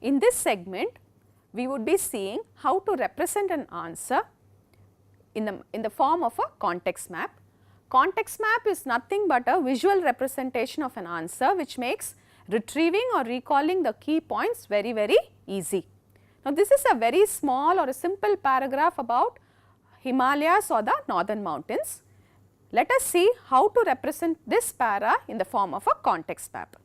in this segment we would be seeing how to represent an answer in the form of a context map. Context map is nothing but a visual representation of an answer which makes retrieving or recalling the key points very, very easy. Now, this is a very small or a simple paragraph about Himalayas or the northern mountains. Let us see how to represent this para in the form of a context map.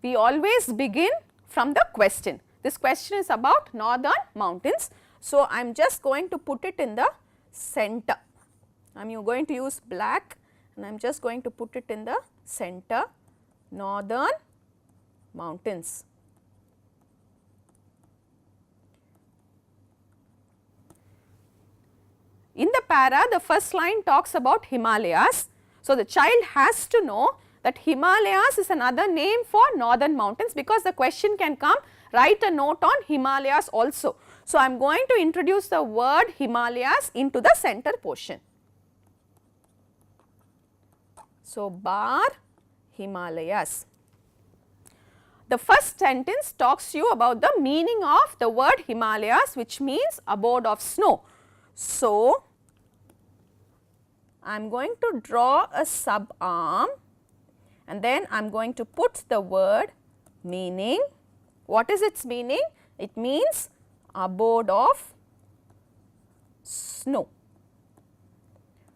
We always begin from the question. This question is about northern mountains. So, I am just going to put it in the center. I am going to use black and I am just going to put it in the center, northern mountains. In the para, the first line talks about Himalayas. So, the child has to know that Himalayas is another name for northern mountains, because the question can come, write a note on Himalayas also. So, I am going to introduce the word Himalayas into the center portion. So, bar Himalayas. The first sentence talks to you about the meaning of the word Himalayas, which means abode of snow. So, I am going to draw a sub-arm and then I am going to put the word meaning. What is its meaning? It means abode of snow.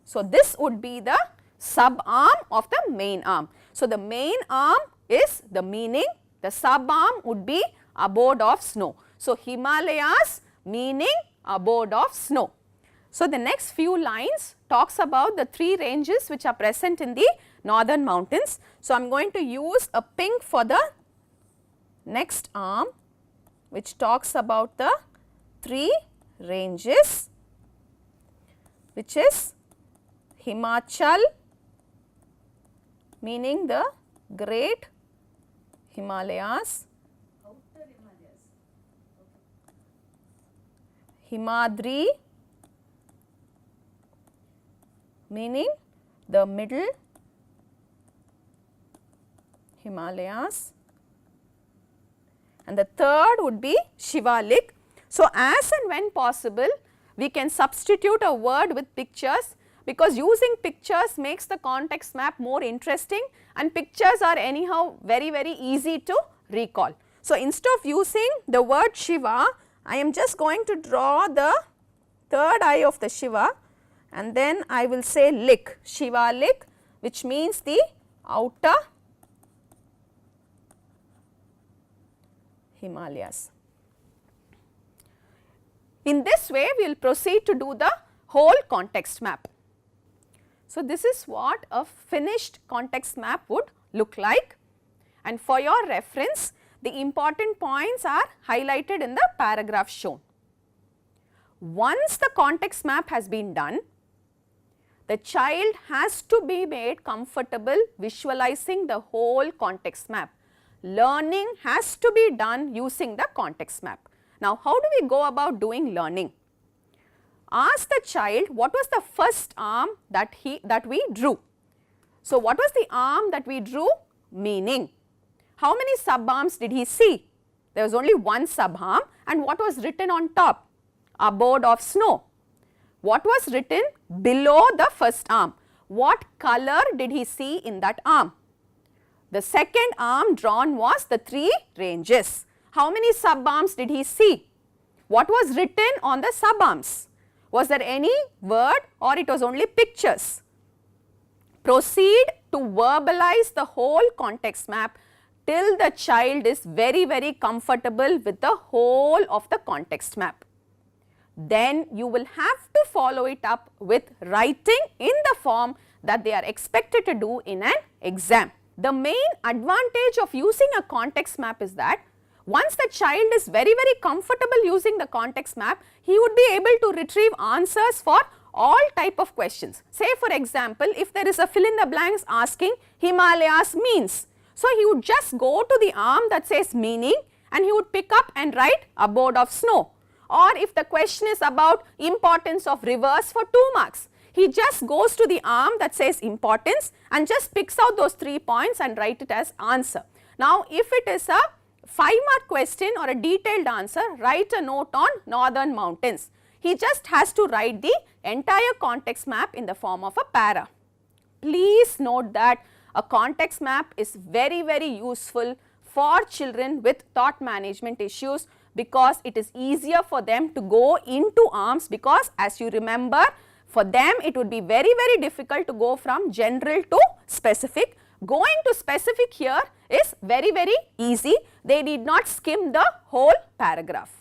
So, this would be the sub-arm of the main arm. So, the main arm is the meaning, the sub-arm would be abode of snow. So, Himalayas meaning abode of snow. So, the next few lines talks about the three ranges which are present in the northern mountains. So, I am going to use a pink for the next arm, which talks about the three ranges, which is Himachal meaning the great Himalayas, Himadri meaning the middle Himalayas, and the third would be Shivalik. So, as and when possible we can substitute a word with pictures, because using pictures makes the context map more interesting and pictures are anyhow very, very easy to recall. So, instead of using the word Shiva, I am just going to draw the third eye of the Shiva and then I will say lik, Shivalik, which means the outer Himalayas. In this way, we will proceed to do the whole context map. So, this is what a finished context map would look like, and for your reference, the important points are highlighted in the paragraph shown. Once the context map has been done, the child has to be made comfortable visualizing the whole context map. Learning has to be done using the context map. Now, how do we go about doing learning? Ask the child what was the first arm that we drew. So, what was the arm that we drew? Meaning. How many sub-arms did he see? There was only one sub-arm, and what was written on top? Abode of snow. What was written below the first arm? What color did he see in that arm? The second arm drawn was the three ranges. How many sub-arms did he see? What was written on the sub-arms? Was there any word or it was only pictures? Proceed to verbalize the whole context map till the child is very, very comfortable with the whole of the context map. Then you will have to follow it up with writing in the form that they are expected to do in an exam. The main advantage of using a context map is that once the child is very, very comfortable using the context map, he would be able to retrieve answers for all type of questions. Say for example, if there is a fill in the blanks asking Himalayas means, so he would just go to the arm that says meaning and he would pick up and write abode of snow. Or if the question is about importance of rivers for 2 marks, he just goes to the arm that says importance and just picks out those 3 points and write it as answer. Now, if it is a 5-mark question or a detailed answer, write a note on northern mountains. He just has to write the entire context map in the form of a para. Please note that a context map is very, very useful for children with thought management issues, because it is easier for them to go into ARMS, because as you remember, for them it would be very, very difficult to go from general to specific. Going to specific here is very, very easy. They need not skim the whole paragraph.